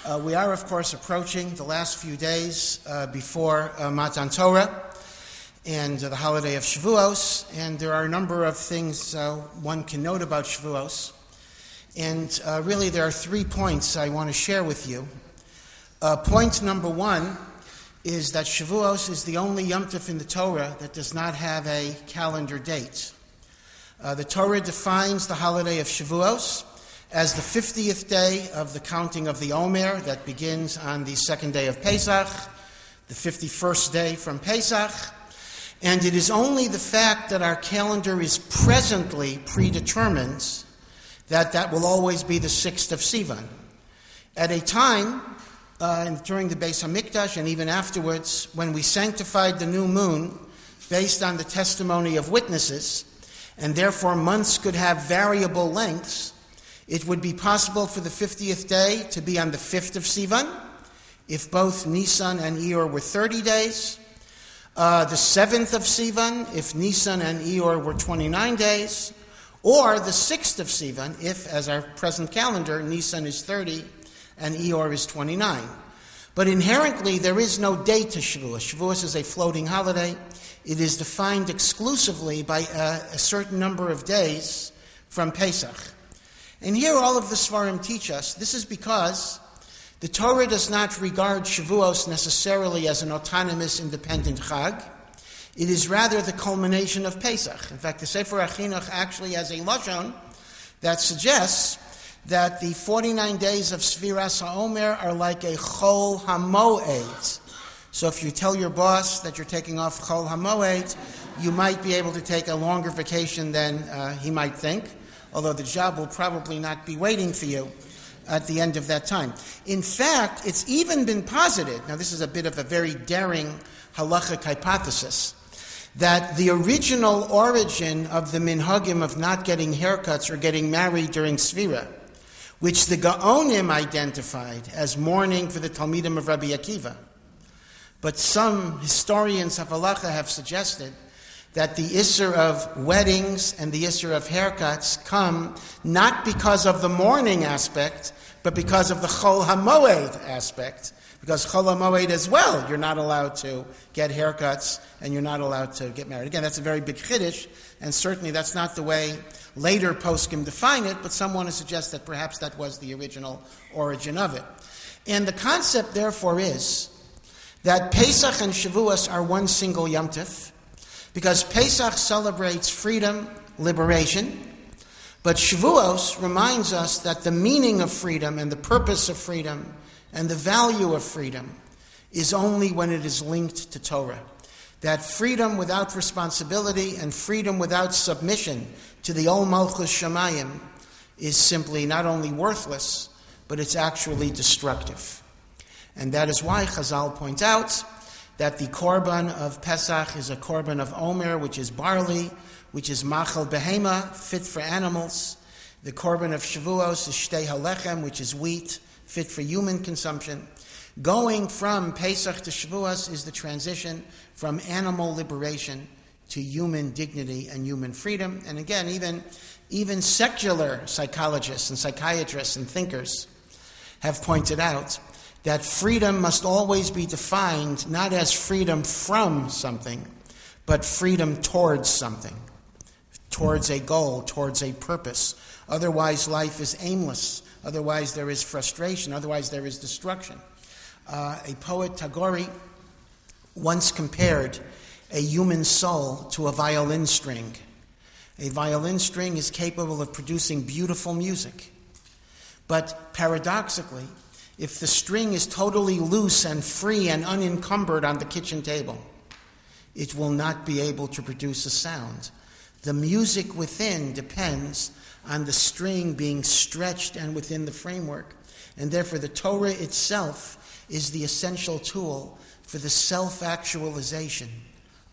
We are, of course, approaching the last few days before Matan Torah and the holiday of Shavuos, and there are a number of things one can note about Shavuos. And really, there are 3 points I want to share with you. Point number 1 is that Shavuos is the only Yom Tov in the Torah that does not have a calendar date. The Torah defines the holiday of Shavuos as the 50th day of the counting of the Omer that begins on the second day of Pesach, the 51st day from Pesach, and it is only the fact that our calendar is presently predetermined that will always be the 6th of Sivan. At a time during the Beis HaMikdash and even afterwards, when we sanctified the new moon based on the testimony of witnesses, and therefore months could have variable lengths, it would be possible for the 50th day to be on the 5th of Sivan, if both Nisan and Iyar were 30 days, the 7th of Sivan, if Nisan and Iyar were 29 days, or the 6th of Sivan, if, as our present calendar, Nisan is 30 and Iyar is 29. But inherently, there is no date to Shavuos. Shavuos is a floating holiday. It is defined exclusively by a certain number of days from Pesach. And here all of the Svarim teach us, this is because the Torah does not regard Shavuos necessarily as an autonomous, independent Chag. It is rather the culmination of Pesach. In fact, the Sefer HaChinuch actually has a lashon that suggests that the 49 days of Sfiras HaOmer are like a Chol HaMoed. So if you tell your boss that you're taking off Chol HaMoed, you might be able to take a longer vacation than he might think, although the job will probably not be waiting for you at the end of that time. In fact, it's even been posited, now this is a bit of a very daring halachic hypothesis, that the original origin of the minhagim of not getting haircuts or getting married during Sfira, which the Gaonim identified as mourning for the Talmidim of Rabbi Akiva, but some historians of halacha have suggested that the Isser of weddings and the Isser of haircuts come not because of the mourning aspect, but because of the Chol HaMoed aspect. Because Chol HaMoed as well, you're not allowed to get haircuts and you're not allowed to get married. Again, that's a very big chiddush, and certainly that's not the way later poskim define it, but some want to suggest that perhaps that was the original origin of it. And the concept, therefore, is that Pesach and Shavuos are one single Yom Tov, because Pesach celebrates freedom, liberation, but Shavuos reminds us that the meaning of freedom and the purpose of freedom and the value of freedom is only when it is linked to Torah. That freedom without responsibility and freedom without submission to the Ol Malchus Shamayim is simply not only worthless, but it's actually destructive. And that is why Chazal point out that the korban of Pesach is a korban of Omer, which is barley, which is machal behema, fit for animals. The korban of Shavuos is shtei halechem, which is wheat, fit for human consumption. Going from Pesach to Shavuos is the transition from animal liberation to human dignity and human freedom. And again, even secular psychologists and psychiatrists and thinkers have pointed out that freedom must always be defined not as freedom from something, but freedom towards something, towards a goal, towards a purpose. Otherwise, life is aimless. Otherwise, there is frustration. Otherwise, there is destruction. A poet, Tagore, once compared a human soul to a violin string. A violin string is capable of producing beautiful music. But paradoxically, if the string is totally loose and free and unencumbered on the kitchen table, it will not be able to produce a sound. The music within depends on the string being stretched and within the framework. And therefore, the Torah itself is the essential tool for the self-actualization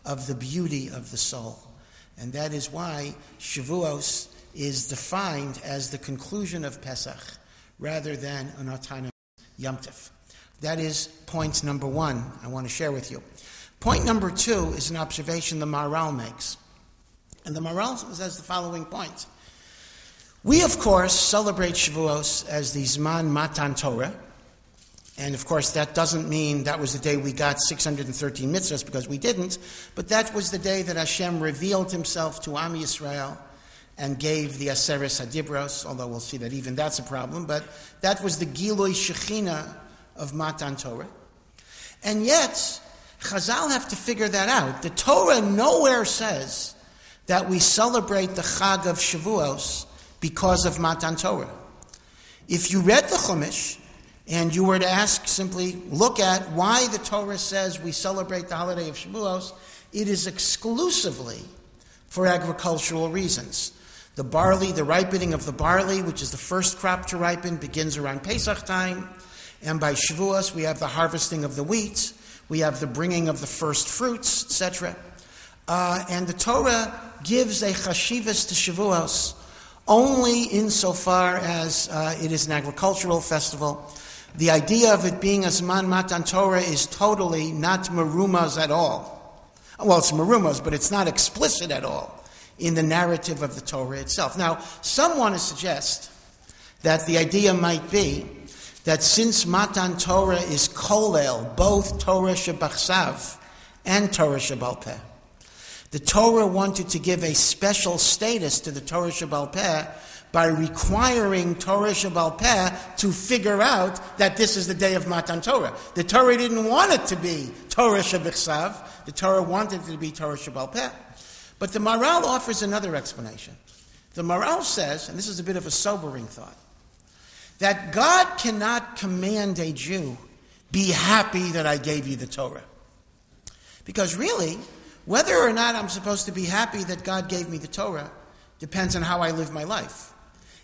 of the beauty of the soul. And that is why Shavuos is defined as the conclusion of Pesach rather than an autonomous Yom Tov. That is point number 1 I want to share with you. Point number 2 is an observation the Maharal makes. And the Maharal says the following point. We, of course, celebrate Shavuos as the Zman Matan Torah, And of course, that doesn't mean that was the day we got 613 mitzvahs, because we didn't, but that was the day that Hashem revealed himself to Am Yisrael and gave the Aseres HaDibros, although we'll see that even that's a problem, but that was the Gilui Shechina of Matan Torah. And yet, Chazal have to figure that out. The Torah nowhere says that we celebrate the Chag of Shavuos because of Matan Torah. If you read the Chumash, and you were to ask, simply look at why the Torah says we celebrate the holiday of Shavuos, it is exclusively for agricultural reasons. The barley, the ripening of the barley, which is the first crop to ripen, begins around Pesach time. And by Shavuos, we have the harvesting of the wheat. We have the bringing of the first fruits, etc. And the Torah gives a chashivas to Shavuos only insofar as it is an agricultural festival. The idea of it being a Zman Matan Torah is totally not merumaz at all. Well, it's merumaz, but it's not explicit at all in the narrative of the Torah itself. Now, some want to suggest that the idea might be that since Matan Torah is kolel, both Torah Shebachsav and Torah Shebal Peh, the Torah wanted to give a special status to the Torah Shebal Peh by requiring Torah Shebal Peh to figure out that this is the day of Matan Torah. The Torah didn't want it to be Torah Shebichsav. The Torah wanted it to be Torah Shebal Peh. But the Maral offers another explanation. The Maral says, and this is a bit of a sobering thought, that God cannot command a Jew, be happy that I gave you the Torah. Because really, whether or not I'm supposed to be happy that God gave me the Torah depends on how I live my life.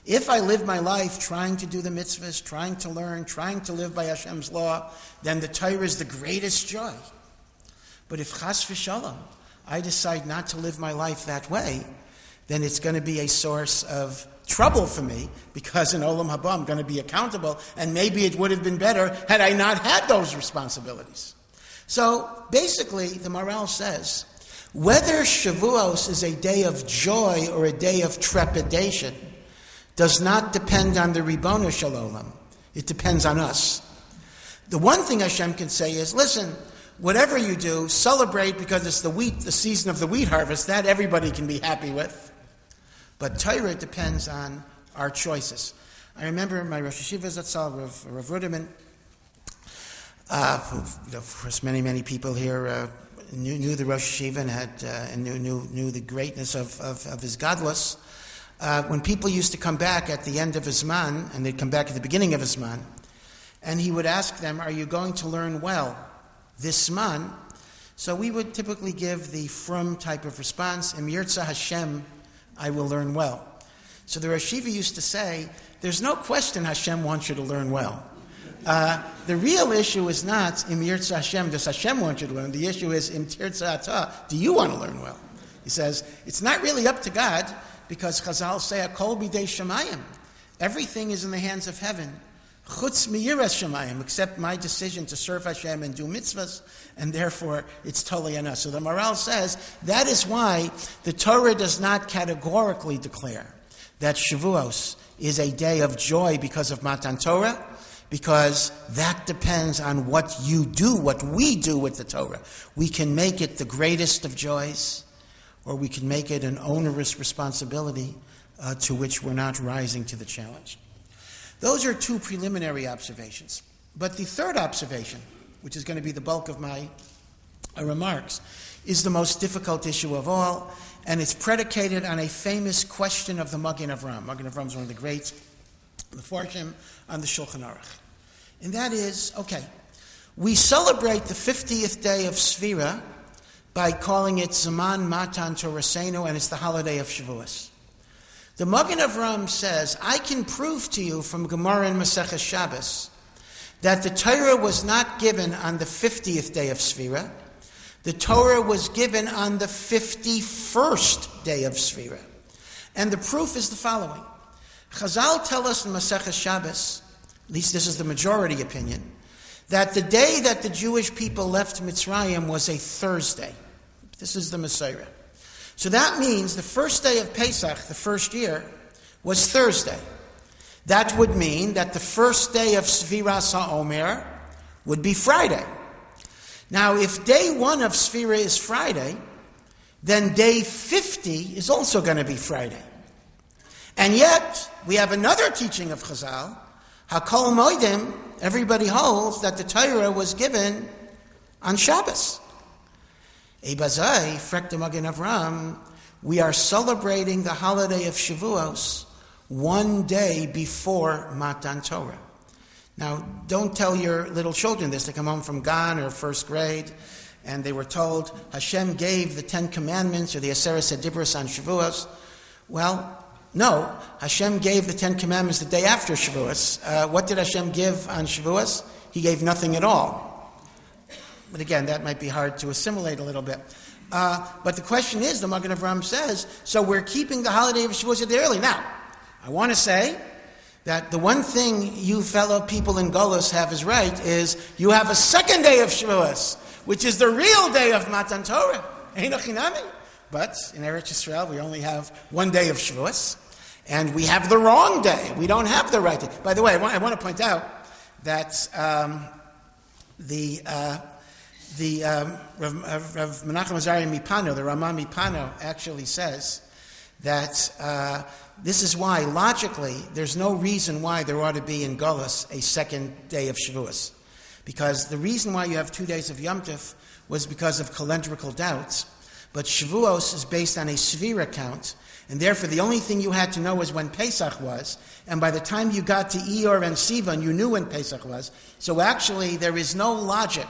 If I live my life trying to do the mitzvahs, trying to learn, trying to live by Hashem's law, then the Torah is the greatest joy. But if chas v'shalom, I decide not to live my life that way, then it's going to be a source of trouble for me, because in Olam Haba I'm going to be accountable, and maybe it would have been better had I not had those responsibilities. So basically, the Maral says, whether Shavuos is a day of joy or a day of trepidation does not depend on the Ribono Shel Olam. It depends on us. The one thing Hashem can say is, listen, whatever you do, celebrate because it's the season of the wheat harvest. That everybody can be happy with. But Torah depends on our choices. I remember my Rosh Yeshiva Zatzal, Rav Ruderman, who, of course, many people here knew the Rosh Yeshiva and had and knew the greatness of his gadlus. When people used to come back at the end of his man, and they'd come back at the beginning of his man, and he would ask them, are you going to learn well this man? So we would typically give the frum type of response, Im Yirtzeh Hashem, I will learn well. So the Rosh Yeshiva used to say, there's no question Hashem wants you to learn well. The real issue is not Im Yirtzeh Hashem, does Hashem want you to learn? The issue is Im Tirtzeh Ata, do you want to learn well? He says, it's not really up to God, because Chazal say, Akol bidei Shemayim. Everything is in the hands of heaven. Chutz miyiras Shemayim, except my decision to serve Hashem and do mitzvahs, and therefore it's totally on us. So the Maral says, that is why the Torah does not categorically declare that Shavuos is a day of joy because of Matan Torah, because that depends on what you do, what we do with the Torah. We can make it the greatest of joys, or we can make it an onerous responsibility to which we're not rising to the challenge. Those are two preliminary observations. But the third observation, which is going to be the bulk of my remarks, is the most difficult issue of all, and it's predicated on a famous question of the Magen Avram. Magen Avram is one of the great Mefarshim on the Shulchan Aruch. And that is, okay, we celebrate the 50th day of Sfira by calling it Zaman Matan Torasenu, and it's the holiday of Shavuos. The Magen Avram says, I can prove to you from Gemara and Maseches Shabbos that the Torah was not given on the 50th day of Sfira. The Torah was given on the 51st day of Sfira. And the proof is the following. Chazal tell us in Maseches Shabbos, at least this is the majority opinion, that the day that the Jewish people left Mitzrayim was a Thursday. This is the Messiah. So that means the first day of Pesach, the first year, was Thursday. That would mean that the first day of Sviras HaOmer would be Friday. Now, if day 1 of Sfira is Friday, then day 50 is also going to be Friday. And yet, we have another teaching of Chazal, Hakol Moedim, everybody holds that the Torah was given on Shabbos. Ebazai, Frek de Magen Avram, we are celebrating the holiday of Shavuos one day before Matan Torah. Now, don't tell your little children this. They come home from Gan or first grade, and they were told Hashem gave the 10 Commandments or the Aseret Dibros on Shavuos. Well, no, Hashem gave the 10 Commandments the day after Shavuos. What did Hashem give on Shavuos? He gave nothing at all. But again, that might be hard to assimilate a little bit. But the question is, the Magen Avram says, so we're keeping the holiday of Shavuos a day early. Now, I want to say that the one thing you fellow people in Golus have is right is you have a second day of Shavuos, which is the real day of Matan Torah. Eino Chinami. But in Eretz Yisrael, we only have one day of Shavuos, and we have the wrong day. We don't have the right day. By the way, I want to point out that Rav Menachem Azariah Mipano, the Ramah Mipano, actually says that this is why, logically, there's no reason why there ought to be in Golus a second day of Shavuos. Because the reason why you have 2 days of Yom Tov was because of calendrical doubts. But Shavuos is based on a Svira count, and therefore the only thing you had to know was when Pesach was, and by the time you got to Iyar and Sivan, you knew when Pesach was. So actually, there is no logic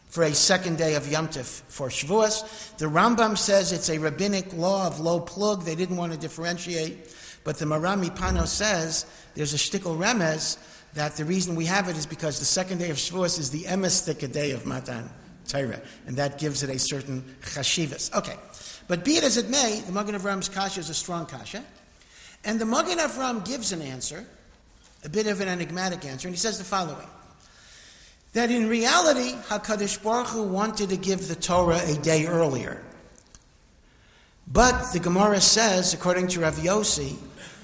for a second day of Yom Tov for Shavuos. The Rambam says it's a rabbinic law of low plug. They didn't want to differentiate. But the Marami Pano says there's a shtickle remez that the reason we have it is because the second day of Shavuos is the emestika day of Matan Torah, and that gives it a certain chashivas. Okay, but be it as it may, the Magen Avram's kasha is a strong kasha, and the Magen Avram gives an answer, a bit of an enigmatic answer, and he says the following: that in reality, HaKadosh Baruch Hu wanted to give the Torah a day earlier. But the Gemara says, according to Rav Yossi,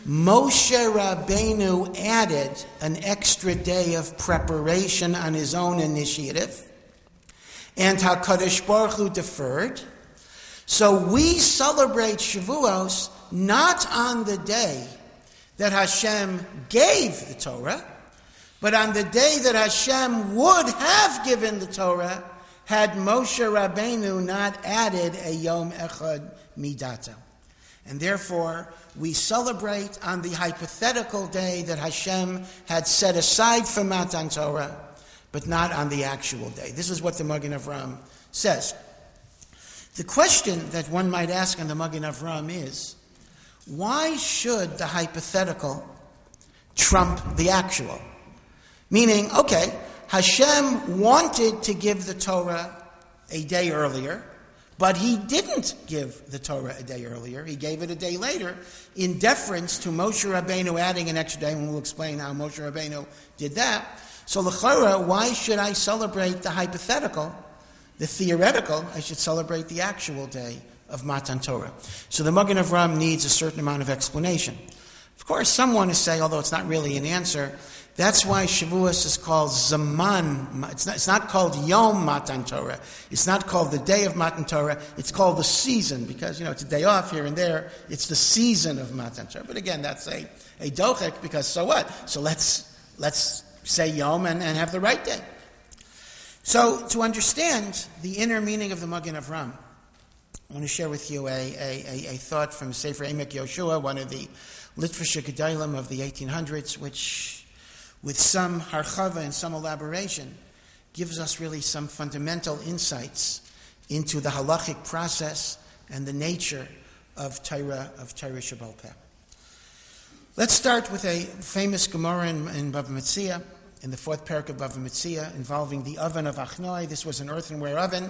Moshe Rabbeinu added an extra day of preparation on his own initiative, and HaKadosh Baruch Hu deferred. So we celebrate Shavuos not on the day that Hashem gave the Torah, but on the day that Hashem would have given the Torah, had Moshe Rabbeinu not added a Yom Echad Midato. And therefore, we celebrate on the hypothetical day that Hashem had set aside for Matan Torah, but not on the actual day. This is what the Magen Avram says. The question that one might ask on the Magen Avram is, why should the hypothetical trump the actual? Meaning, okay, Hashem wanted to give the Torah a day earlier, but he didn't give the Torah a day earlier. He gave it a day later in deference to Moshe Rabbeinu adding an extra day, and we'll explain how Moshe Rabbeinu did that. So, l'chora, why should I celebrate the hypothetical, the theoretical? I should celebrate the actual day of Matan Torah. So the Magen Avram needs a certain amount of explanation. Of course, some want to say, although it's not really an answer, that's why Shavuos is called Zaman. It's not called Yom Matan Torah. It's not called the day of Matan Torah. It's called the season because, it's a day off here and there. It's the season of Matan Torah. But again, that's a dochek because so what? So let's say Yom and have the right day. So to understand the inner meaning of the Magen Avram, I want to share with you a thought from Sefer Emek Yoshua, one of the Litvische Gedolim of the 1800s, which, with some harchava and some elaboration, gives us really some fundamental insights into the halachic process and the nature of Torah Shabbal Peh. Let's start with a famous Gemara in Bava Metzia, in the fourth parak of Bava Metzia, involving the oven of Achnoi. This was an earthenware oven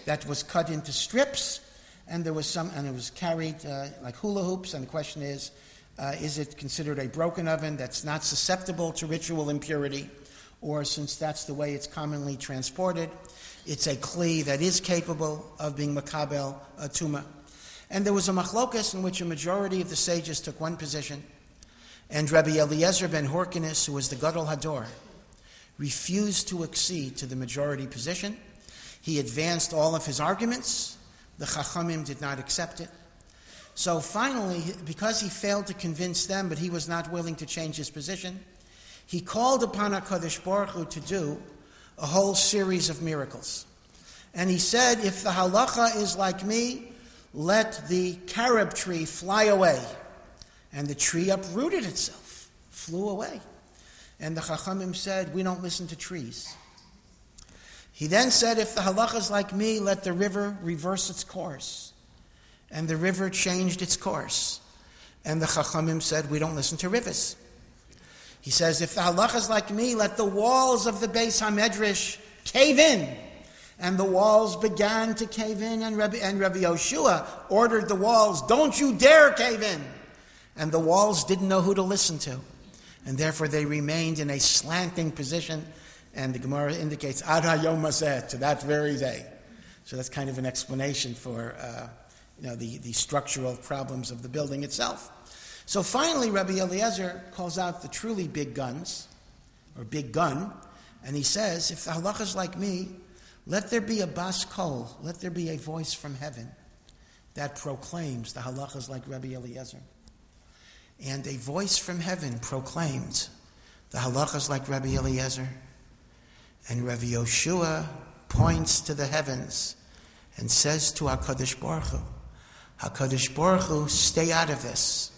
that was cut into strips, and it was carried like hula hoops. And the question is it considered a broken oven that's not susceptible to ritual impurity, or since that's the way it's commonly transported, it's a kli that is capable of being makabel tuma. And there was a machlokas in which a majority of the sages took one position, and Rabbi Eliezer ben Horkinus, who was the Gadol Hador, refused to accede to the majority position. He advanced all of his arguments. The Chachamim did not accept it. So finally, because he failed to convince them, but he was not willing to change his position, he called upon HaKadosh Baruch Hu to do a whole series of miracles. And he said, if the halacha is like me, let the carob tree fly away. And the tree uprooted itself, flew away. And the Chachamim said, we don't listen to trees. He then said, if the halacha is like me, let the river reverse its course. And the river changed its course. And the Chachamim said, we don't listen to rivers. He says, if the halacha is like me, let the walls of the Beis HaMedrash cave in. And the walls began to cave in, and Rabbi Yoshua ordered the walls, don't you dare cave in. And the walls didn't know who to listen to. And therefore they remained in a slanting position. And the Gemara indicates, Ad HaYom Hazeh, to that very day. So that's kind of an explanation for the structural problems of the building itself. So finally, Rabbi Eliezer calls out the truly big guns, or big gun, and he says, if the halacha is like me, let there be a bas kol, let there be a voice from heaven that proclaims the halacha is like Rabbi Eliezer. And a voice from heaven proclaimed the halacha is like Rabbi Eliezer. And Rabbi Yoshua points to the heavens and says to HaKadosh Baruch Hu, HaKadosh Baruch Hu, stay out of this.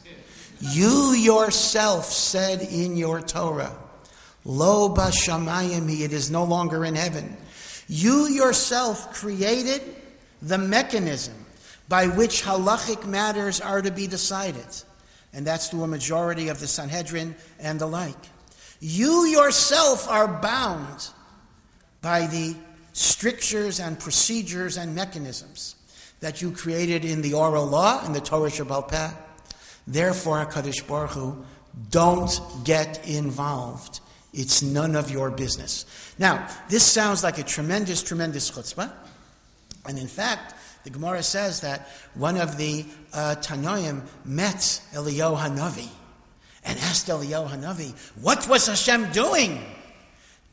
You yourself said in your Torah, Lo b'shamayim hi, it is no longer in heaven. You yourself created the mechanism by which halachic matters are to be decided. And that's through a majority of the Sanhedrin and the like. You yourself are bound by the strictures and procedures and mechanisms that you created in the oral law, in the Torah Shebaal Peh. Therefore, HaKadosh Baruch Hu, don't get involved. It's none of your business. Now, this sounds like a tremendous, tremendous chutzpah. And in fact, the Gemara says that one of the Tanoim met Eliyahu Hanavi and asked Eliyahu Hanavi, what was Hashem doing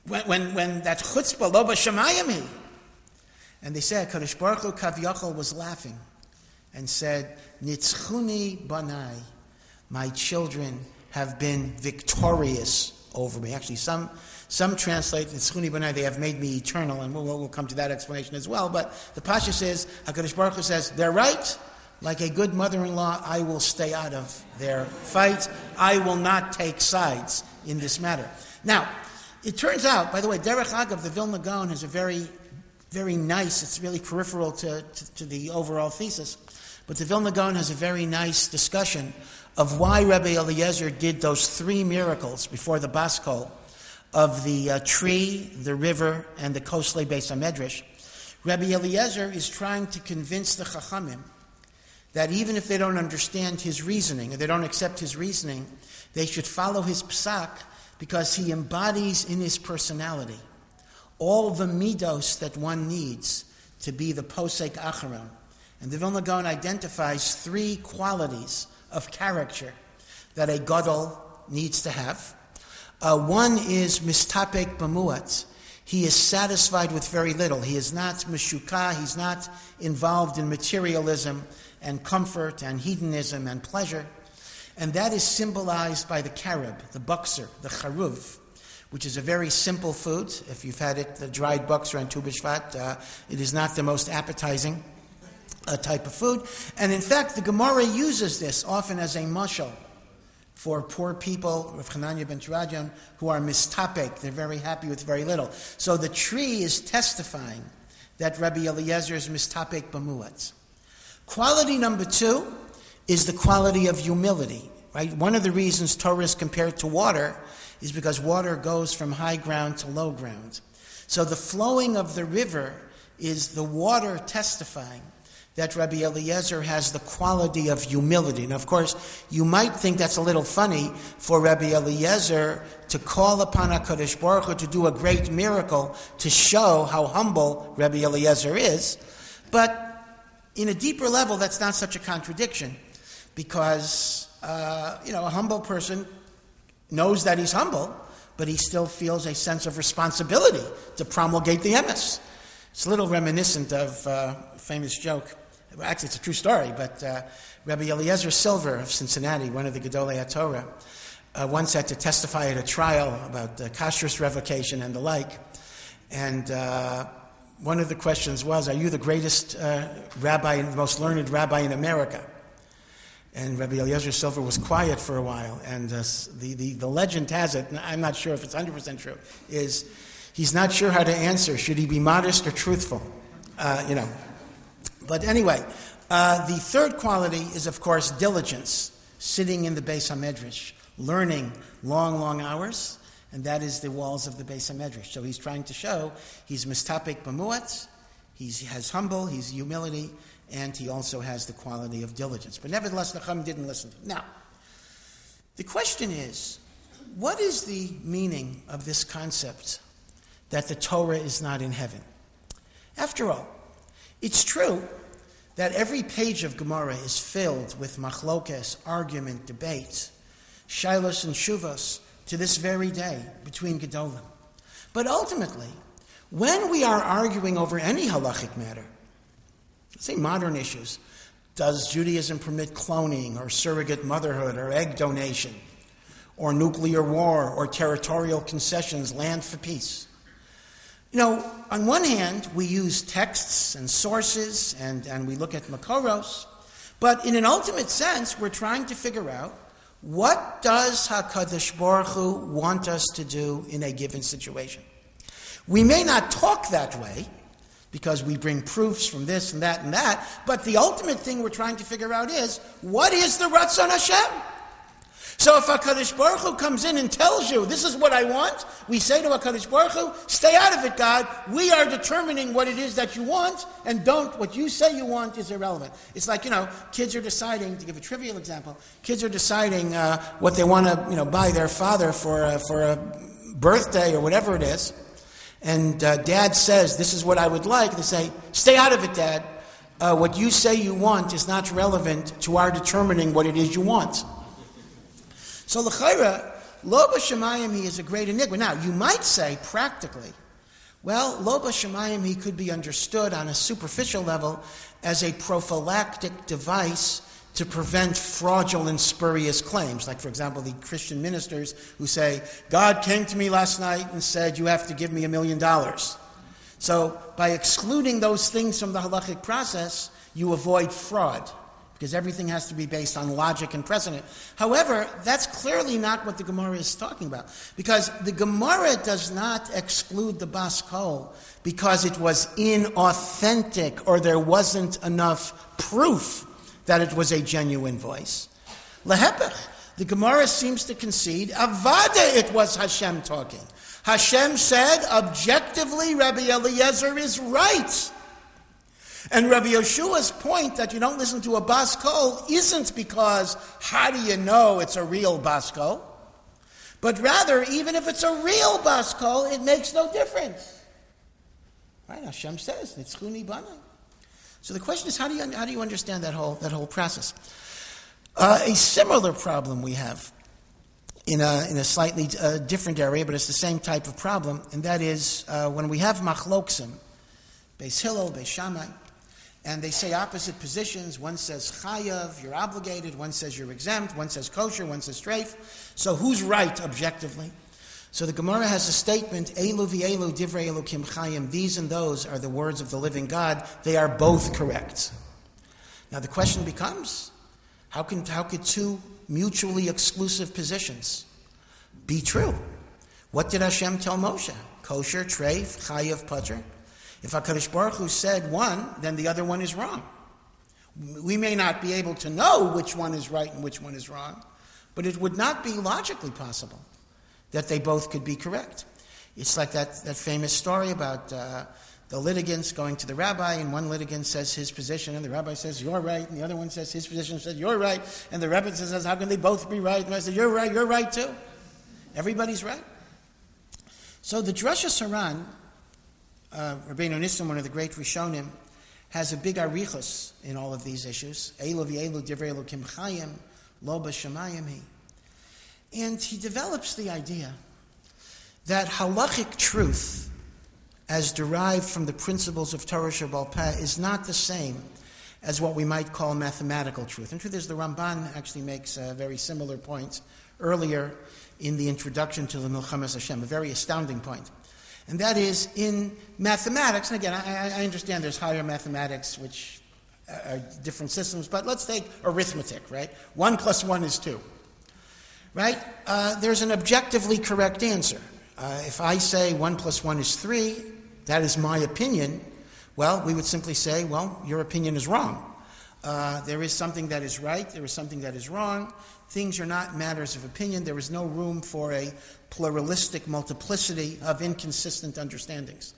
when that chutzpah, lo b'shamayim hi? And they said, HaKadosh Baruch Hu Kavyachol was laughing and said, Nitzchuni banai, my children have been victorious over me. Actually, some translate Nitzchuni banai, they have made me eternal, and we'll come to that explanation as well. But the Pasha says, HaKadosh Baruch Hu says, they're right. Like a good mother-in-law, I will stay out of their fight. I will not take sides in this matter. Now, it turns out, by the way, Derech Agav, the Vilna Gaon, has a very, very nice, it's really peripheral to the overall thesis, but the Vilna Gaon has a very nice discussion of why Rabbi Eliezer did those three miracles before the Bas Kol of the tree, the river, and the Kosle Beis HaMedrash. Rabbi Eliezer is trying to convince the Chachamim that even if they don't understand his reasoning, or they don't accept his reasoning, they should follow his psak because he embodies in his personality all the midos that one needs to be the posek acharon. And the Vilna Gaon identifies three qualities of character that a gadol needs to have. One is mistapek b'muat. He is satisfied with very little. He is not meshukah. He's not involved in materialism and comfort and hedonism and pleasure. And that is symbolized by the carob, the bukser, the charuv, which is a very simple food. If you've had it, the dried bukser on Tu B'Shvat, it is not the most appetizing type of food. And in fact, the Gemara uses this often as a mashal for poor people, Rav Chananya ben Terajan, who are mistapek. They're very happy with very little. So the tree is testifying that Rabbi Eliezer is mistapek b'muat. Quality number two is the quality of humility. Right? One of the reasons Torah is compared to water is because water goes from high ground to low ground. So the flowing of the river is the water testifying that Rabbi Eliezer has the quality of humility. Now, of course, you might think that's a little funny for Rabbi Eliezer to call upon HaKadosh Baruch Hu to do a great miracle to show how humble Rabbi Eliezer is. But in a deeper level, that's not such a contradiction, because a humble person knows that he's humble, but he still feels a sense of responsibility to promulgate the emes. It's a little reminiscent of a famous joke. Well, actually, it's a true story, but Rabbi Eliezer Silver of Cincinnati, one of the Gedolei HaTorah, once had to testify at a trial about kashrus revocation and the like. And one of the questions was, are you the greatest rabbi, the most learned rabbi in America? And Rabbi Eliezer Silver was quiet for a while. And the legend has it, and I'm not sure if it's 100% true, is he's not sure how to answer. Should he be modest or truthful? But anyway, the third quality is, of course, diligence, sitting in the Beis HaMedrash, learning long, long hours, and that is the walls of the Beis HaMedrash. So he's trying to show he's mistapik b'muat, he has humble, he's humility, and he also has the quality of diligence. But nevertheless, Nachum didn't listen to him. Now, the question is, what is the meaning of this concept that the Torah is not in heaven? After all, it's true that every page of Gemara is filled with machlokes, argument, debate, shilos and shuvos, to this very day between Gedolim. But ultimately, when we are arguing over any halachic matter, let's say modern issues, does Judaism permit cloning or surrogate motherhood or egg donation or nuclear war or territorial concessions, land for peace? On one hand, we use texts and sources and we look at makoros, but in an ultimate sense, we're trying to figure out what does HaKadosh Baruch Hu want us to do in a given situation. We may not talk that way because we bring proofs from this and that, but the ultimate thing we're trying to figure out is, what is the Ratzon Hashem? So if HaKadosh Baruch Hu comes in and tells you, this is what I want, we say to HaKadosh Baruch Hu, stay out of it, God. We are determining what it is that you want, and what you say you want is irrelevant. It's like, kids are deciding, to give a trivial example, kids are deciding what they want to, buy their father for a birthday or whatever it is, and Dad says, this is what I would like. They say, stay out of it, Dad. What you say you want is not relevant to our determining what it is you want. So l'chaira, lo b'shamayim is a great enigma. Now, you might say practically, well, lo b'shamayim could be understood on a superficial level as a prophylactic device to prevent fraudulent, spurious claims. Like, for example, the Christian ministers who say, God came to me last night and said, you have to give me $1 million. So, by excluding those things from the halachic process, you avoid fraud, because everything has to be based on logic and precedent. However, that's clearly not what the Gemara is talking about, because the Gemara does not exclude the Bas Kol because it was inauthentic or there wasn't enough proof that it was a genuine voice. Lehepech, the Gemara seems to concede, avada, it was Hashem talking. Hashem said, objectively, Rabbi Eliezer is right. And Rabbi Yeshua's point that you don't listen to a Bas Kol isn't because, how do you know it's a real Bas Kol? But rather, even if it's a real Bas Kol, it makes no difference. Right? Hashem says, Nitzchuni Bana. So the question is, how do you understand that whole process? A similar problem we have in a slightly different area, but it's the same type of problem, and that is when we have machloksim, Beis Hillel, Beis Shammai, and they say opposite positions. One says chayav, you're obligated. One says you're exempt. One says kosher. One says treif. So who's right objectively? So the Gemara has a statement, Elu v'elu divrei Elokim chayim. These and those are the words of the living God. They are both correct. Now the question becomes, how could two mutually exclusive positions be true? What did Hashem tell Moshe? Kosher, treif, chayav, pater. If HaKadosh Baruch Hu said one, then the other one is wrong. We may not be able to know which one is right and which one is wrong, but it would not be logically possible that they both could be correct. It's like that famous story about the litigants going to the rabbi, and one litigant says his position, and the rabbi says, you're right, and the other one says his position says, you're right, and the rabbi says, how can they both be right? And I say, you're right too. Everybody's right. So the Drasha Saran, Rabbeinu Nissim, one of the great Rishonim, has a big arichos in all of these issues. Elu v'elu divrei Elokim chayim, lo b'shamayim hi. And he develops the idea that halachic truth, as derived from the principles of Torah Sheba'al Peh, is not the same as what we might call mathematical truth. And truth is, the Ramban actually makes a very similar point earlier in the introduction to the Milchamas Hashem, a very astounding point. And that is, in mathematics, and again, I understand there's higher mathematics, which are different systems, but let's take arithmetic, right? 1 + 1 is 2, right? There's an objectively correct answer. If I say 1 + 1 is 3, that is my opinion, well, we would simply say, well, your opinion is wrong. There is something that is right, there is something that is wrong. Things are not matters of opinion. There is no room for a pluralistic multiplicity of inconsistent understandings.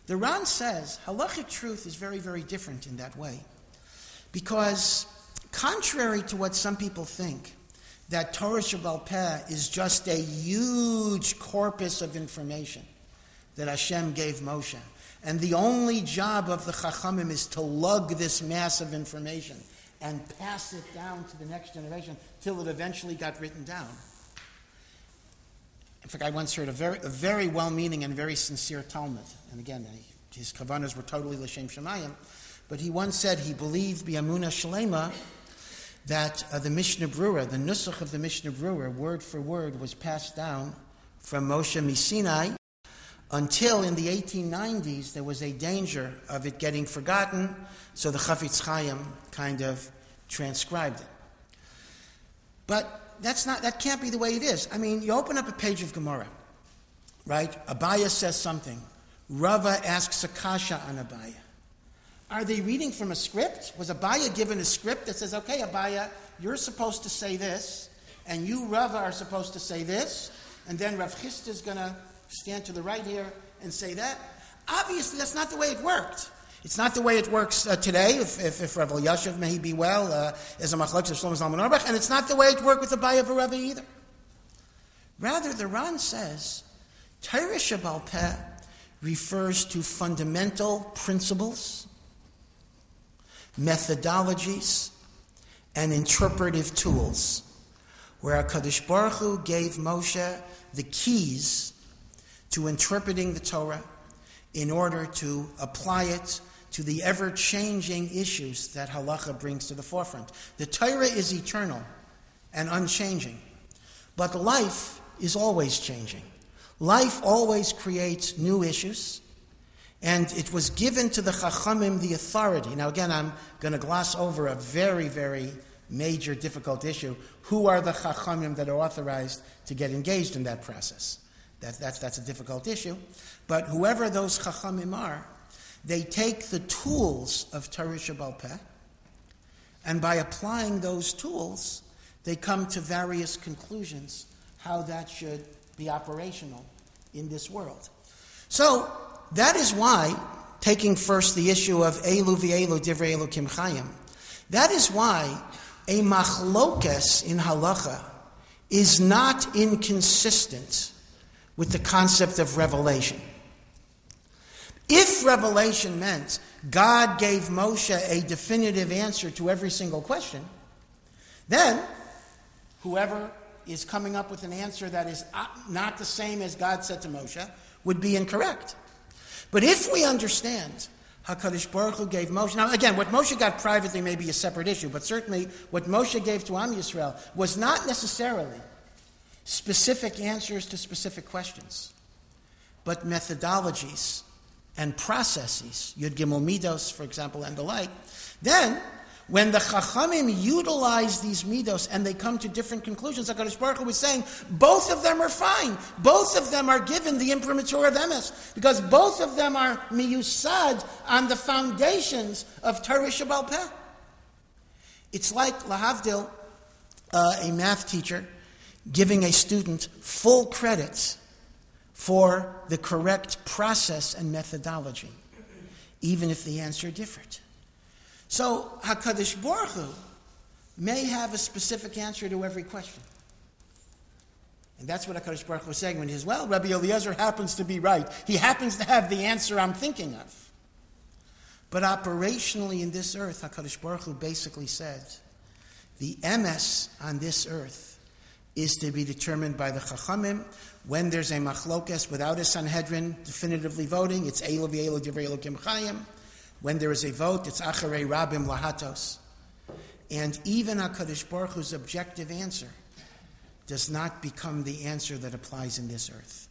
The Ran says halachic truth is very, very different in that way. Because contrary to what some people think, that Torah Sheba'al Peh is just a huge corpus of information that Hashem gave Moshe. And the only job of the Chachamim is to lug this mass of information and pass it down to the next generation till it eventually got written down. In fact, I once heard a very well-meaning and very sincere Talmud. And again, his kavanas were totally l'shem shamayim. But he once said he believed b'amuna shlema that the Mishnah Brura, the nusach of the Mishnah Brura, word for word, was passed down from Moshe Sinai until in the 1890s there was a danger of it getting forgotten, so the Chafetz Chaim kind of transcribed it. But that can't be the way it is. I mean, you open up a page of Gemara, right? Abaya says something. Rava asks a kasha on Abaya. Are they reading from a script? Was Abaya given a script that says, okay, Abaya, you're supposed to say this, and you, Rava, are supposed to say this, and then Rav Chisda is going to stand to the right here and say that? Obviously, that's not the way it worked. It's not the way it works today, if Rav Yashiv, may he be well, is a machlokes of Shlomo Zalman Auerbach, and it's not the way it worked with Abaya v'Rava either. Rather, the Ran says, Torah Sheba'al Peh refers to fundamental principles, methodologies, and interpretive tools, where HaKadosh Baruch Hu gave Moshe the keys to interpreting the Torah in order to apply it to the ever-changing issues that halacha brings to the forefront. The Torah is eternal and unchanging, but life is always changing. Life always creates new issues, and it was given to the Chachamim the authority. Now again, I'm going to gloss over a very, very major, difficult issue. Who are the Chachamim that are authorized to get engaged in that process? That's a difficult issue. But whoever those Chachamim are, they take the tools of Torah Sheba'al Peh, and by applying those tools, they come to various conclusions how that should be operational in this world. So, that is why, taking first the issue of Elu v'Elu divrei Elokim Chayim, that is why a machlokes in halacha is not inconsistent with the concept of revelation. If revelation meant God gave Moshe a definitive answer to every single question, then whoever is coming up with an answer that is not the same as God said to Moshe would be incorrect. But if we understand HaKadosh Baruch Hu gave Moshe, now again, what Moshe got privately may be a separate issue, but certainly what Moshe gave to Am Yisrael was not necessarily specific answers to specific questions, but methodologies and processes, Yud Gimel Midos, for example, and the like. Then, when the Chachamim utilize these Midos and they come to different conclusions, HaKadosh Baruch Hu was saying, both of them are fine. Both of them are given the imprimatur of emes, because both of them are miyusad on the foundations of Torah Sheba'al Peh. It's like, lahavdil, a math teacher giving a student full credit for the correct process and methodology, even if the answer differed. So HaKadosh Baruch Hu may have a specific answer to every question. And that's what HaKadosh Baruch Hu was saying when he says, well, Rabbi Eliezer happens to be right. He happens to have the answer I'm thinking of. But operationally in this earth, HaKadosh Baruch Hu basically said, the emes on this earth is to be determined by the Chachamim. When there's a machlokes without a Sanhedrin definitively voting, it's Eilu v'Eilu divrei Elokim Chayim. When there is a vote, it's Acharei Rabim Lahatos. And even HaKadosh Baruch Hu's objective answer does not become the answer that applies in this earth.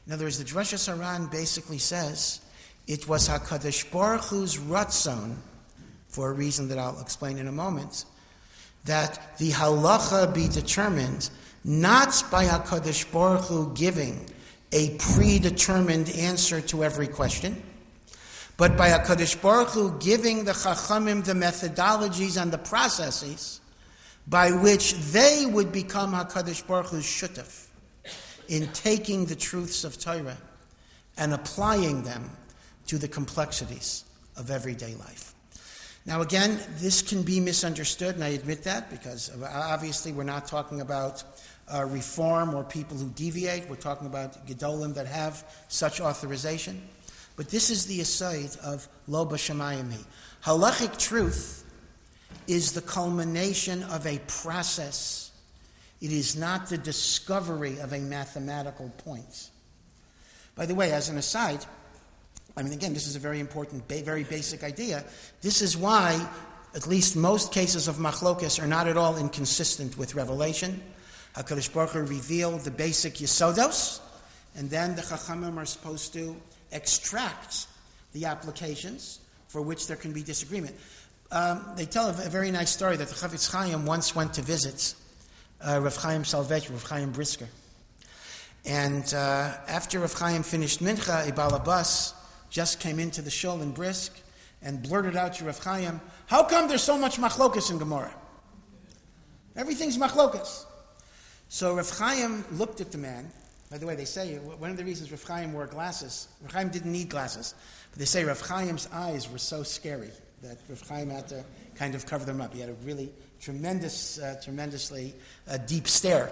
In other words, the Drush Haran basically says it was HaKadosh Baruch Hu's ratzon, for a reason that I'll explain in a moment, that the halacha be determined not by HaKadosh Baruch Hu giving a predetermined answer to every question, but by HaKadosh Baruch Hu giving the Chachamim the methodologies and the processes by which they would become HaKadosh Baruch Hu's shutaf in taking the truths of Torah and applying them to the complexities of everyday life. Now again, this can be misunderstood, and I admit that, because obviously we're not talking about reform or people who deviate. We're talking about gedolim that have such authorization. But this is the aside of lo b'shamayim hi. Halachic truth is the culmination of a process. It is not the discovery of a mathematical point. By the way, as an aside, I mean, again, this is a very important, very basic idea. This is why at least most cases of machlokes are not at all inconsistent with revelation. HaKadosh Baruch Hu revealed the basic yesodos, and then the Chachamim are supposed to extract the applications for which there can be disagreement. They tell a very nice story that the Chavetz Chaim once went to visit Rav Chaim Soloveitchik, Rav Chaim Brisker. And after Rav Chaim finished Mincha, a balabas just came into the shul in Brisk and blurted out to Rav Chaim, "How come there's so much machlokas in Gemara? Everything's machlokas." So Rav Chaim looked at the man. By the way, they say one of the reasons Rav Chaim wore glasses, Rav Chaim didn't need glasses, but they say Rav Chaim's eyes were so scary that Rav Chaim had to kind of cover them up. He had a really tremendously deep stare.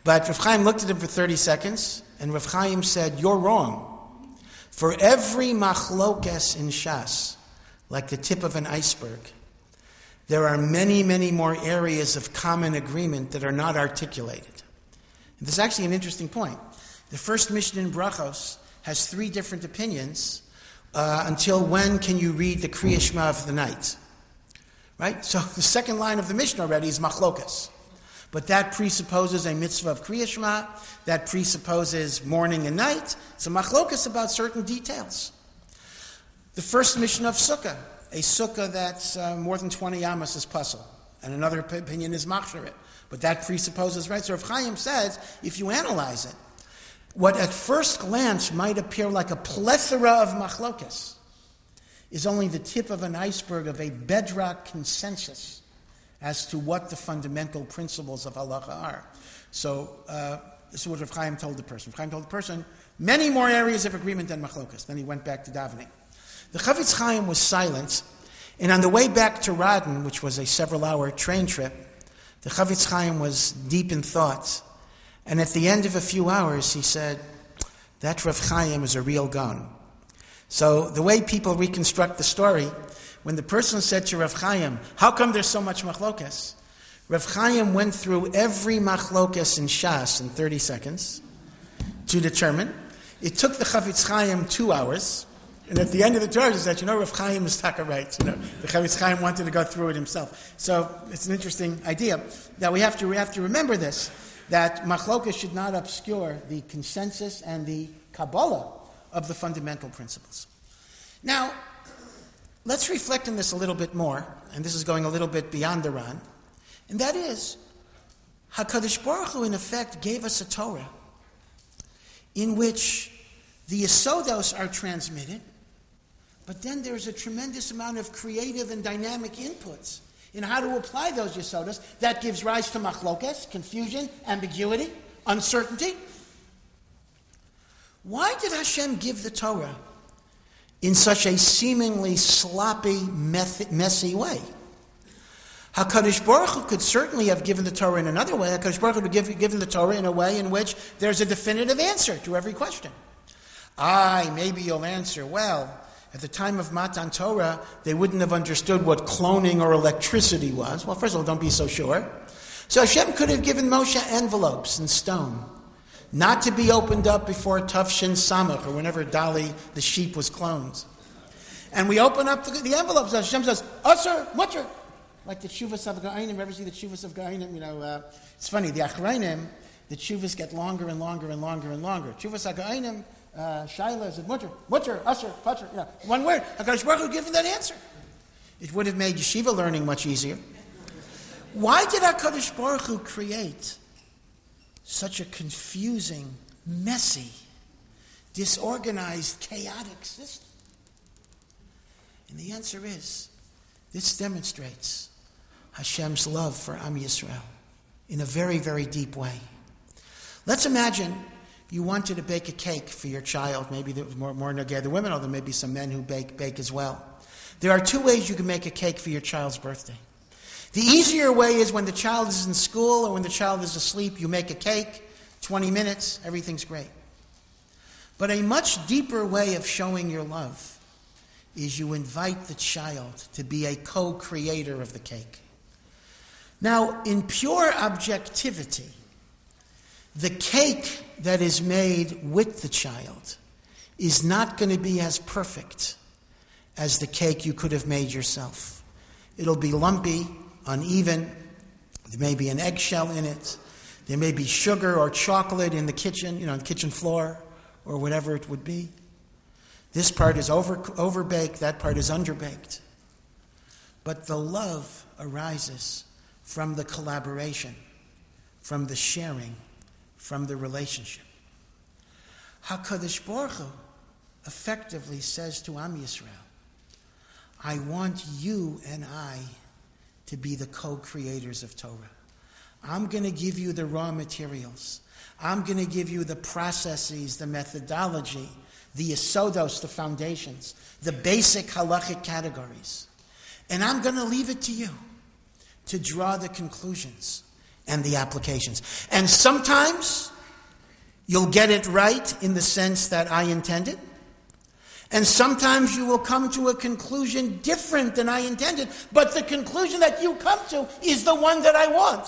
But Rav Chaim looked at him for 30 seconds, and Rav Chaim said, "You're wrong. For every machlokes in Shas, like the tip of an iceberg, there are many, many more areas of common agreement that are not articulated." And this is actually an interesting point. The first Mishnah in Brachos has 3 different opinions until when can you read the Kriya Shema of the night. Right? So the second line of the Mishnah already is machlokas. But that presupposes a mitzvah of Kriya Shema. That presupposes morning and night. It's a machlokas about certain details. The first Mishnah of Sukkah, a sukkah that's more than 20 amas is puzzle. And another opinion is machsharet. But that presupposes, right? So Rav Chaim says, if you analyze it, what at first glance might appear like a plethora of machlokas is only the tip of an iceberg of a bedrock consensus as to what the fundamental principles of halacha are. So this is what Rav Chaim told the person. Rav Chaim told the person, many more areas of agreement than machlokas. Then he went back to davening. The Chavetz Chaim was silent, and on the way back to Radin, which was a several-hour train trip, the Chavetz Chaim was deep in thought. And at the end of a few hours, he said, that Rav Chaim is a real gun. So the way people reconstruct the story, when the person said to Rav Chaim, how come there's so much machlokas? Rav Chaim went through every machlokas in Shas in 30 seconds to determine. It took the Chavetz Chaim 2 hours. And at the end of the Torah, he said, Rav Chaim is taka right. The Chavetz Chaim wanted to go through it himself. So it's an interesting idea. Now we have to remember this, that machlokas should not obscure the consensus and the Kabbalah of the fundamental principles. Now, let's reflect on this a little bit more, and this is going a little bit beyond the Ran, and that is, HaKadosh Baruch Hu in effect gave us a Torah in which the Yesodos are transmitted, but then there's a tremendous amount of creative and dynamic inputs in how to apply those Yesodos that gives rise to machlokas, confusion, ambiguity, uncertainty. Why did Hashem give the Torah in such a seemingly sloppy, messy way? HaKadosh Baruch Hu could certainly have given the Torah in another way. HaKadosh Baruch Hu would have given the Torah in a way in which there's a definitive answer to every question. Maybe you'll answer, well, at the time of Matan Torah, they wouldn't have understood what cloning or electricity was. Well, first of all, don't be so sure. So Hashem could have given Moshe envelopes in stone, not to be opened up before Tafshin Samach, or whenever Dali, the sheep, was cloned. And we open up the envelopes. Hashem says, Asher, Mutter. Like the Tshuvas of Ga'ainim. Ever see the Tshuvas of Ga'ainim? It's funny, the Achrayim, the Tshuvas get longer and longer and longer and longer. Tshuvas of Ga'ainim, Shaila said, Mutter, Asher, Pater. One word. HaKadosh Baruch Hu given that answer. It would have made yeshiva learning much easier. Why did HaKadosh Baruch Hu create such a confusing, messy, disorganized, chaotic system? And the answer is, this demonstrates Hashem's love for Am Yisrael in a very, very deep way. Let's imagine you wanted to bake a cake for your child. Maybe there was more the women, or there may be some men who bake as well. There are two ways you can make a cake for your child's birthday. The easier way is when the child is in school or when the child is asleep, you make a cake, 20 minutes, everything's great. But a much deeper way of showing your love is you invite the child to be a co-creator of the cake. Now, in pure objectivity, the cake that is made with the child is not going to be as perfect as the cake you could have made yourself. It'll be lumpy, uneven. There may be an eggshell in it. There may be sugar or chocolate in the kitchen, the kitchen floor, or whatever it would be. This part is overbaked, that part is underbaked. But the love arises from the collaboration, from the sharing, from the relationship. HaKadosh Baruch Hu effectively says to Am Yisrael, I want you and I to be the co-creators of Torah. I'm going to give you the raw materials. I'm going to give you the processes, the methodology, the yesodos, the foundations, the basic halachic categories. And I'm going to leave it to you to draw the conclusions and the applications. And sometimes you'll get it right in the sense that I intended. And sometimes you will come to a conclusion different than I intended. But the conclusion that you come to is the one that I want.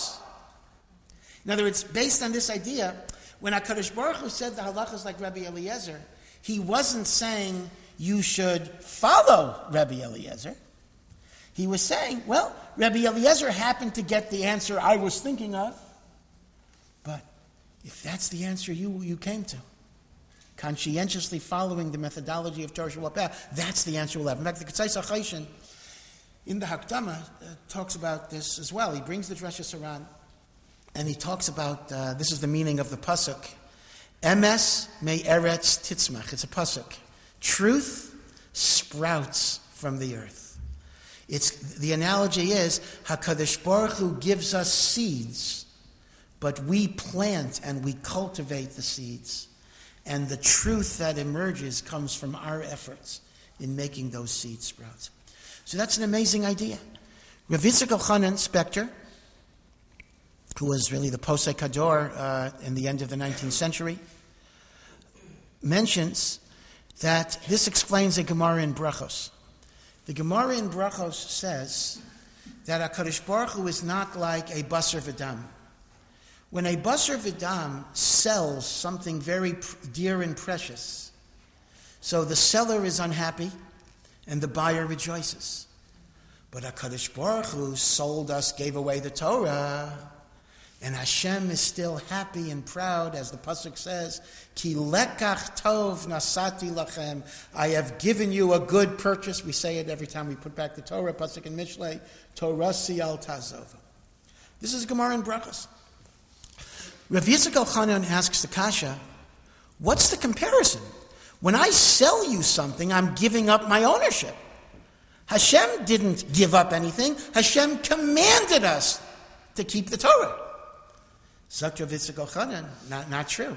In other words, based on this idea, when HaKadosh Baruch Hu said the halachas like Rabbi Eliezer, he wasn't saying you should follow Rabbi Eliezer. He was saying, well, Rabbi Eliezer happened to get the answer I was thinking of, but if that's the answer you came to, conscientiously following the methodology of Torah Shabbat Peh, that's the answer we'll have. In fact, the Ketzai Sachoshen in the Hakdama talks about this as well. He brings the Drasha Saran, and he talks about, this is the meaning of the Pasuk, Emes me eretz titzmach. It's a pasuk. Truth sprouts from the earth. The analogy is HaKadosh Baruch Hu gives us seeds, but we plant and we cultivate the seeds. And the truth that emerges comes from our efforts in making those seeds sprout. So that's an amazing idea. Rav Yitzchak Elchanan Spector, who was really the Posei Kador in the end of the 19th century, mentions that this explains a Gemara in Brachos. The Gemara in Brachos says that HaKadosh Baruch Hu is not like a basar v'dam. When a basar v'dam sells something very dear and precious, so the seller is unhappy and the buyer rejoices. But HaKadosh Baruch Hu sold us, gave away the Torah, and Hashem is still happy and proud, as the pasuk says, Ki lekach tov nasati lachem. I have given you a good purchase. We say it every time we put back the Torah, pasuk in Mishlei, Torah siyal tazova. This is Gemara in Brachos. Rav Yitzchak Elchanan asks the kasha, what's the comparison? When I sell you something, I'm giving up my ownership. Hashem didn't give up anything. Hashem commanded us to keep the Torah. Zok Rav Yitzchak Elchanan, not true.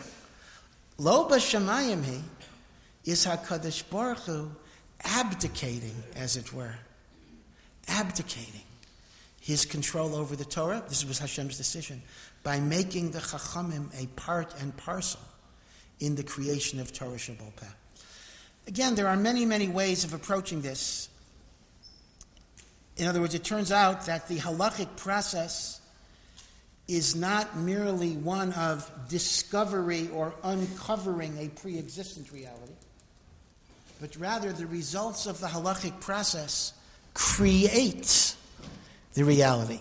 Lo b'shamayim he is HaKadosh Baruch Hu abdicating, as it were, abdicating his control over the Torah. This was Hashem's decision, by making the Chachamim a part and parcel in the creation of Torah Shabbat Peh. Again, there are many, many ways of approaching this. In other words, it turns out that the halachic process is not merely one of discovery or uncovering a pre-existent reality, but rather the results of the halachic process create the reality.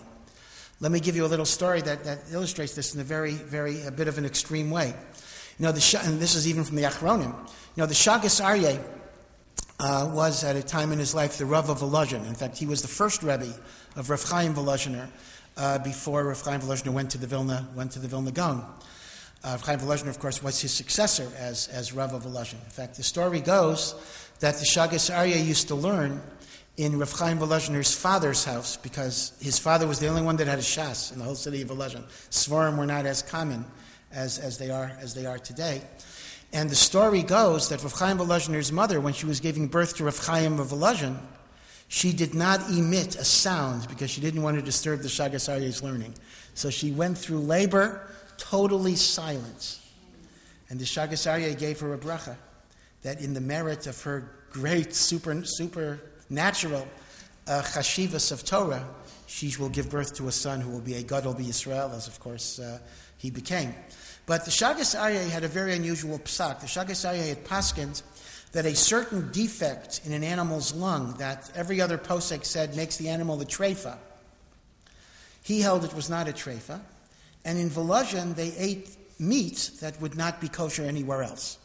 Let me give you a little story that illustrates this in a bit of an extreme way. And this is even from the Achronim. The Shagas Aryeh was at a time in his life the Rav of Volozhin. In fact, he was the first Rebbe of Rav Chaim Volozhiner before Rav Chaim Volozhiner went to the Vilna Gaon. Rav Chaim Volozhiner, of course, was his successor as Rav of Volozhin. In fact, the story goes that the Shagas Aryeh used to learn in Rav Chaim Volozhiner's father's house, because his father was the only one that had a shas in the whole city of Volozhin. Svarim were not as common as they are today. And the story goes that Rav Chaim Volozhiner's mother, when she was giving birth to Rav Chaim of Volozhin, she did not emit a sound because she didn't want to disturb the Shagas Aryeh's learning. So she went through labor totally silent. And the Shagas Aryeh gave her a bracha that in the merit of her great supernatural chashivas of Torah, she will give birth to a son who will be a Gadol B'Yisrael, as of course he became. But the Shagas Aryeh had a very unusual psak. The Shagas Aryeh had paskined that a certain defect in an animal's lung that every other posek said makes the animal a treifa, he held it was not a treifa, and in Volozhin they ate meat that would not be kosher anywhere else.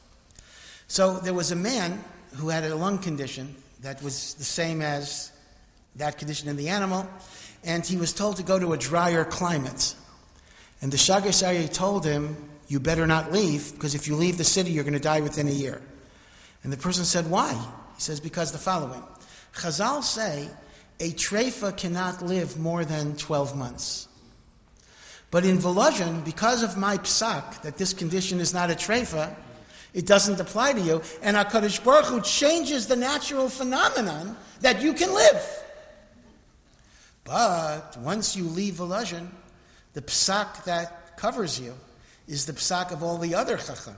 So there was a man who had a lung condition that was the same as that condition in the animal, and he was told to go to a drier climate. And the Shagas Aryeh told him, you better not leave, because if you leave the city, you're going to die within a year. And the person said, why? He says, because the following. Chazal say, a treifa cannot live more than 12 months. But in Volozhin, because of my psak, that this condition is not a treifa, it doesn't apply to you. And HaKadosh Baruch Hu changes the natural phenomenon that you can live. But once you leave Volozhin, the psak that covers you is the psak of all the other chachamim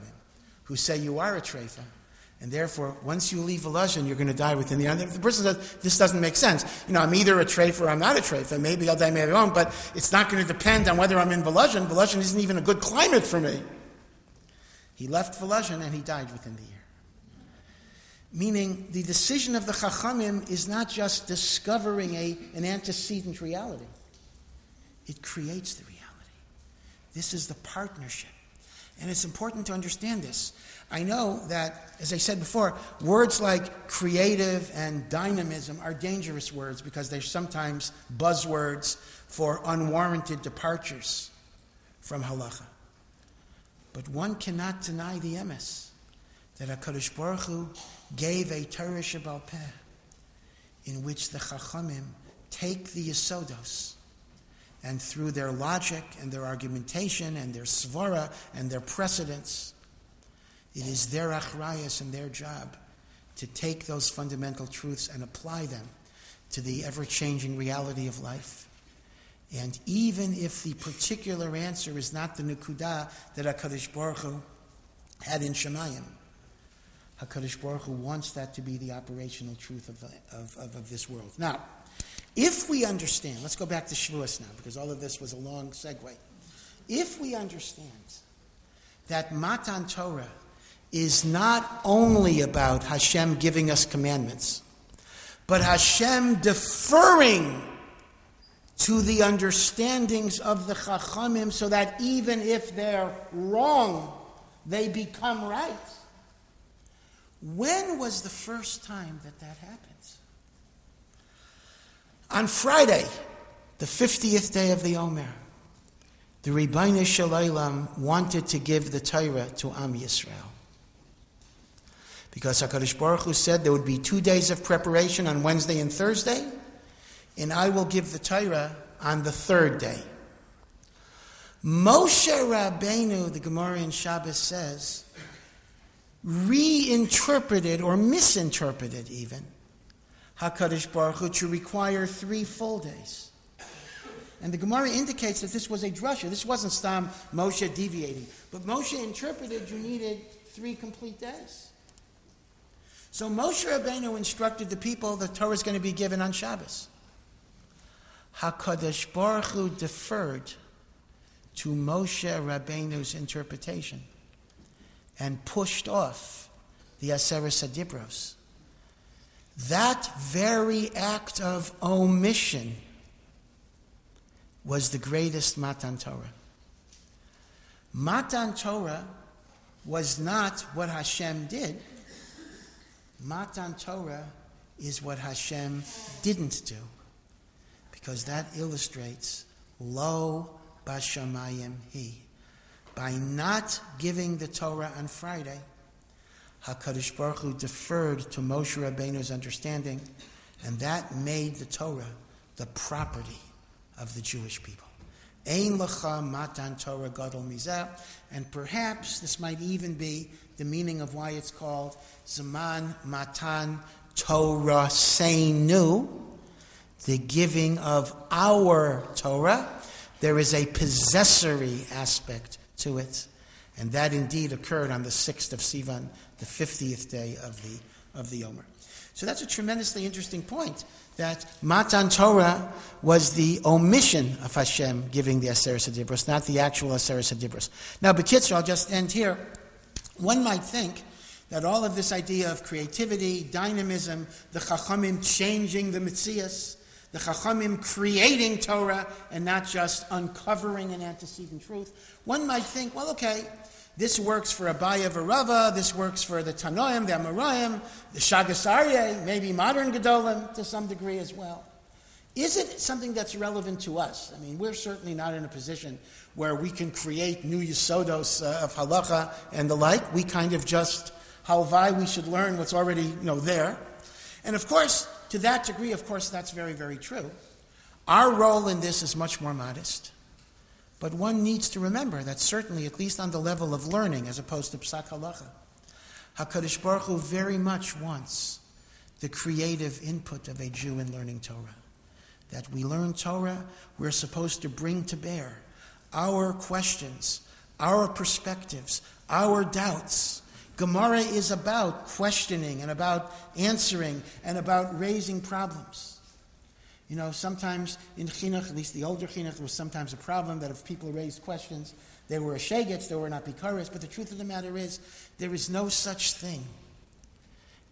who say you are a treifa. And therefore, once you leave Volozhin, you're going to die within the year. The person says, this doesn't make sense. I'm either a treifa or I'm not a treifa. Maybe I'll die, maybe I won't, but it's not going to depend on whether I'm in Volozhin. Volozhin isn't even a good climate for me. He left Volozhin and he died within the year. Meaning, the decision of the chachamim is not just discovering an antecedent reality. It creates the reality. This is the partnership. And it's important to understand this. I know that, as I said before, words like creative and dynamism are dangerous words because they're sometimes buzzwords for unwarranted departures from halacha. But one cannot deny the emes that HaKadosh Baruch Hu gave a Torah Shebal Peh in which the Chachamim take the Yesodos and through their logic and their argumentation and their svara and their precedents, it is their achrayas and their job to take those fundamental truths and apply them to the ever-changing reality of life. And even if the particular answer is not the nekudah that HaKadosh Baruch Hu had in Shemayim, HaKadosh Baruch Hu wants that to be the operational truth of this world. Now, if we understand, let's go back to Shavuos now, because all of this was a long segue. If we understand that Matan Torah is not only about Hashem giving us commandments, but Hashem deferring to the understandings of the Chachamim so that even if they're wrong, they become right. When was the first time that happened? On Friday, the 50th day of the Omer, the Rebbeinu Shel Olam wanted to give the Torah to Am Yisrael. Because HaKadosh Baruch Hu said there would be 2 days of preparation on Wednesday and Thursday, and I will give the Torah on the third day. Moshe Rabbeinu, the Gemara in Shabbos says, reinterpreted or misinterpreted even HaKadosh Baruch Hu to require 3 full days. And the Gemara indicates that this was a drasha. This wasn't Stam Moshe deviating. But Moshe interpreted you needed 3 complete days. So Moshe Rabbeinu instructed the people the Torah is going to be given on Shabbos. HaKadosh Baruch Hu deferred to Moshe Rabbeinu's interpretation and pushed off the Aseret HaDibros, that very act of omission was the greatest Matan Torah. Matan Torah was not what Hashem did. Matan Torah is what Hashem didn't do, because that illustrates Lo Bashamayim Hi. By not giving the Torah on Friday, HaKadosh Baruch Hu deferred to Moshe Rabbeinu's understanding, and that made the Torah the property of the Jewish people. Ein lecha matan Torah gadol mizeh, and perhaps this might even be the meaning of why it's called Zaman Matan Torah Seinu, the giving of our Torah. There is a possessory aspect to it, and that indeed occurred on the 6th of Sivan, the 50th day of the Omer. So that's a tremendously interesting point, that Matan Torah was the omission of Hashem giving the Aseret HaDibros, not the actual Aseret HaDibros. Now, B'kitzur, I'll just end here. One might think that all of this idea of creativity, dynamism, the Chachamim changing the Metzias, the Chachamim creating Torah and not just uncovering an antecedent truth, one might think, well, okay, this works for Abaya V'Rava, this works for the Tanoim, the Amoraim, the Shagas Aryeh, maybe modern Gedolim to some degree as well. Is it something that's relevant to us? I mean, we're certainly not in a position where we can create new Yesodos of Halacha and the like. We kind of just, halvai, we should learn what's already there. And of course, to that degree, of course, that's very, very true. Our role in this is much more modest. But one needs to remember that certainly, at least on the level of learning, as opposed to Psak Halacha, HaKadosh Baruch Hu very much wants the creative input of a Jew in learning Torah. That we learn Torah, we're supposed to bring to bear our questions, our perspectives, our doubts. Gemara is about questioning and about answering and about raising problems. You know, sometimes in Chinuch, at least the older Chinuch, there was sometimes a problem that if people raised questions, they were a shegetz, they were not bikaris. But the truth of the matter is, there is no such thing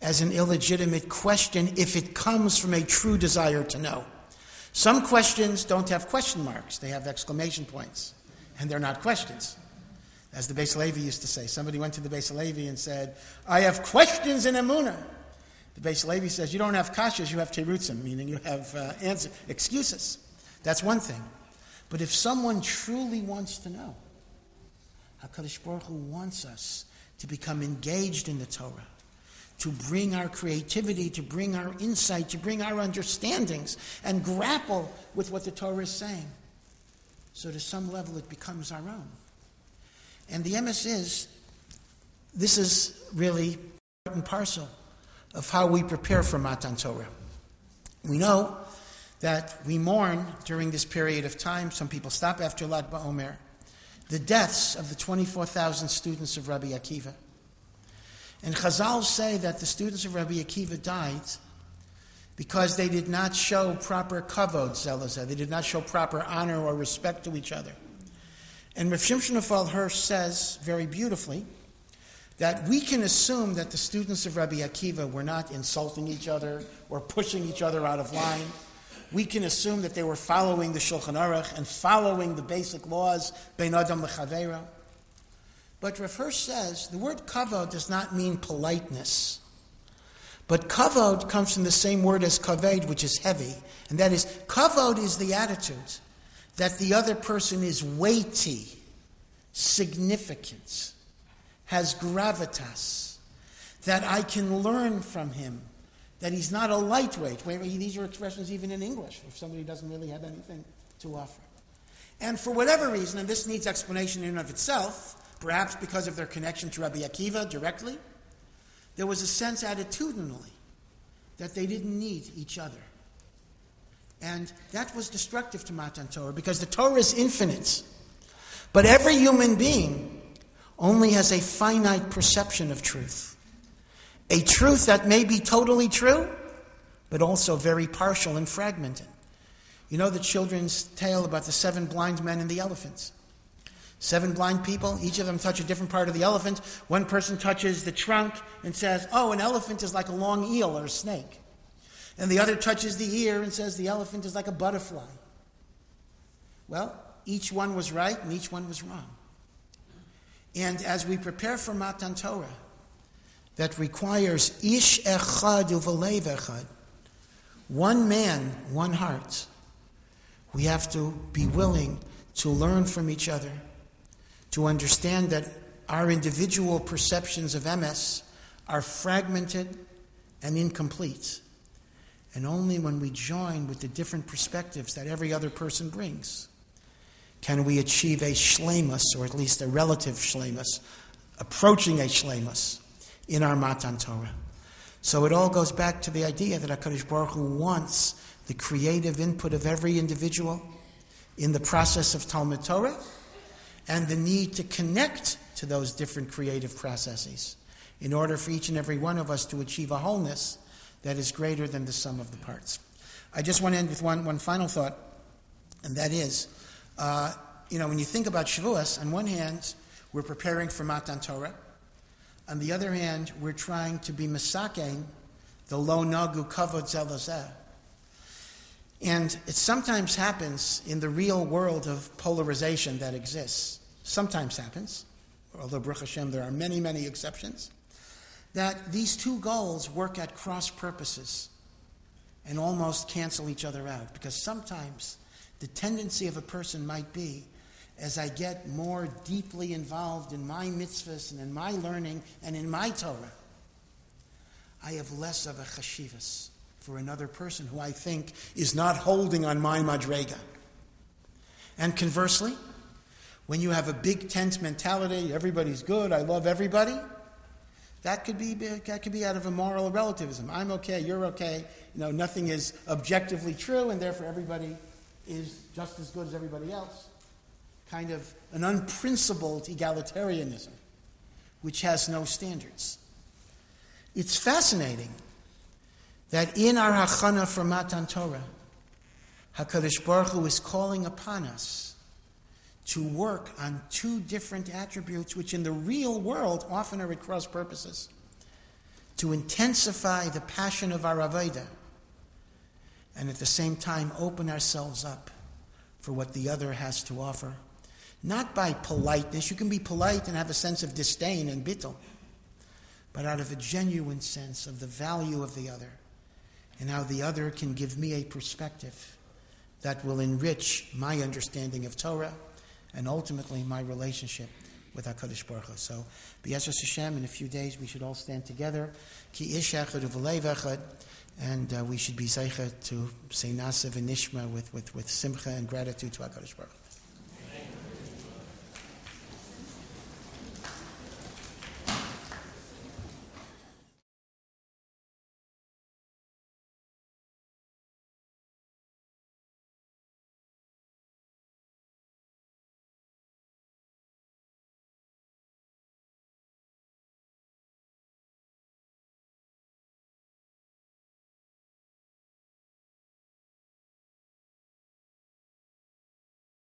as an illegitimate question if it comes from a true desire to know. Some questions don't have question marks, they have exclamation points, and they're not questions. As the Beis Levi used to say, somebody went to the Beis Levi and said, I have questions in Emunah. The Beis Levi says, you don't have kashas, you have terutzim, meaning you have excuses. That's one thing. But if someone truly wants to know, HaKadosh Baruch Hu wants us to become engaged in the Torah, to bring our creativity, to bring our insight, to bring our understandings, and grapple with what the Torah is saying. So to some level it becomes our own. And the emes is, this is really part and parcel of how we prepare for Matan Torah. We know that we mourn during this period of time, some people stop after Lag BaOmer, the deaths of the 24,000 students of Rabbi Akiva. And Chazal say that the students of Rabbi Akiva died because they did not show proper kavod zelazeh, they did not show proper honor or respect to each other. And Rav Shimshon Raphael Hirsch says very beautifully that we can assume that the students of Rabbi Akiva were not insulting each other or pushing each other out of line. We can assume that they were following the Shulchan Aruch and following the basic laws, Bein Adam L'Chaveiro. But Rav Hirsch says the word kavod does not mean politeness. But kavod comes from the same word as kaved, which is heavy. And that is, kavod is the attitude that the other person is weighty, significant, has gravitas, that I can learn from him, that he's not a lightweight. These are expressions even in English, if somebody doesn't really have anything to offer. And for whatever reason, and this needs explanation in and of itself, perhaps because of their connection to Rabbi Akiva directly, there was a sense attitudinally that they didn't need each other. And that was destructive to Matan Torah, because the Torah is infinite. But every human being only has a finite perception of truth. A truth that may be totally true, but also very partial and fragmented. You know the children's tale about the 7 blind men and the elephants. 7 blind people, each of them touch a different part of the elephant. One person touches the trunk and says, oh, an elephant is like a long eel or a snake. And the other touches the ear and says the elephant is like a butterfly. Well, each one was right and each one was wrong. And as we prepare for Matan Torah, that requires ish echad uvalev echad, one man, one heart, we have to be willing to learn from each other, to understand that our individual perceptions of emes are fragmented and incomplete. And only when we join with the different perspectives that every other person brings can we achieve a shleimus, or at least a relative shleimus, approaching a shleimus in our Matan Torah. So it all goes back to the idea that HaKadosh Baruch Hu wants the creative input of every individual in the process of Talmud Torah, and the need to connect to those different creative processes in order for each and every one of us to achieve a wholeness that is greater than the sum of the parts. I just want to end with one final thought, and that is, when you think about Shavuos, on one hand, we're preparing for Matan Torah. On the other hand, we're trying to be mesakein, the lo nagu kavod zelazeh. And it sometimes happens in the real world of polarization that exists. Sometimes happens, although Baruch Hashem, there are many, many exceptions, that these two goals work at cross purposes and almost cancel each other out. Because sometimes the tendency of a person might be, as I get more deeply involved in my mitzvahs and in my learning and in my Torah, I have less of a chashivas for another person who I think is not holding on my madrega. And conversely, when you have a big tent mentality, everybody's good, I love everybody, that could be out of a moral relativism. I'm okay, you're okay, nothing is objectively true, and therefore everybody is just as good as everybody else. Kind of an unprincipled egalitarianism, which has no standards. It's fascinating that in our hachana for Matan Torah, HaKadosh Baruch Hu is calling upon us to work on 2 different attributes which in the real world often are at cross purposes. To intensify the passion of our avodah, and at the same time open ourselves up for what the other has to offer. Not by politeness, you can be polite and have a sense of disdain and bittul, but out of a genuine sense of the value of the other, and how the other can give me a perspective that will enrich my understanding of Torah and ultimately my relationship with HaKadosh Baruch Hu. So, B'Yezras Hashem, in a few days we should all stand together, Ki ish echad uvalev echad, and we should be zeicha to say nasa v'nishma with simcha and gratitude to HaKadosh Baruch Hu.